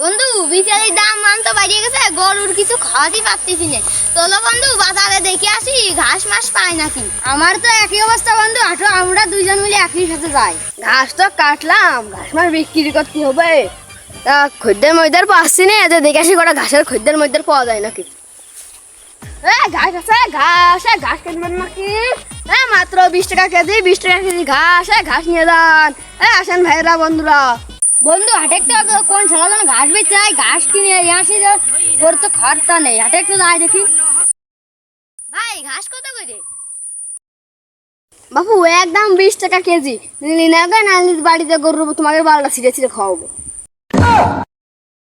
বন্ধু বিচারির দাম মান তো বাড়িয়ে গেছে, গরুর কিছু খাওয়াতে পারতেছি না। চলো বন্ধু বাজারে দেখে আসি ঘাস মাস পাই নাকি। আমার তো একই অবস্থা বন্ধু, হাঁটো আমরা দুইজন মিলে একই সাথে যাই। ঘাস তো কাটলাম, ঘাস মাস বিক্রি করতে হবে। তা খদ্দের ময়দার পাচ্ছি না, এতে দেখে আসি কটা ঘাসের খদ্দের ময়দার পাওয়া যায় নাকি। ঘাস আছে, ঘাস কিনবেন নাকি? মাত্র 20 টাকা কেজি, 20 টাকা কেজি ঘাস। ঘাস নিয়ে যান। আসেন ভাইরা বন্ধুরা। বন্ধু হাটে তো কোন ছেলে যেন ঘাস বেচে ঘাস কিনে আসি, তোর তো খরচা নেই। হাটে একটু যাই দেখি। ভাই ঘাস কত করে? বাপু একদম 20 টাকা কেজি। নিলি না গো, না নিলি বাড়িতে গরু তোমাকে 12টা ছিঁড়ে ছিঁড়ে খাওয়াবো।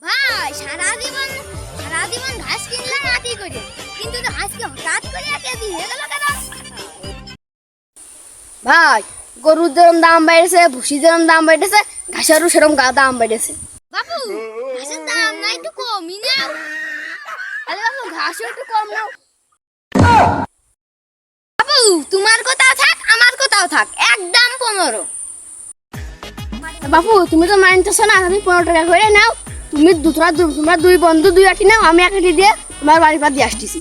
ভাই সারা জীবন ঘাস কিনলাম আতি করে, কিন্তু তো আজকে হঠাৎ করে কেজি হয়ে গেল কেন? ভাই গরুর যেরকম দাম বেড়েছে, ভুসি যেরকম দাম বেড়েছে, ঘাসেরও সেরকম দাম বেড়েছে। বাবু ঘাসের দাম না একটু কমই নাও। আরে বাবু ঘাসও একটু কম নাও। বাবু তোমার কোথাও থাক আমার কোথাও থাক, একদম 15। বাপু তুমি তো মানতেছো না, তুমি 15 টাকা করে নাও। তোমরা দুই বন্ধু 2 আটি নাও, আমি 1 আটি দিয়ে তোমার বাড়ির পর দিয়ে আসতেছি।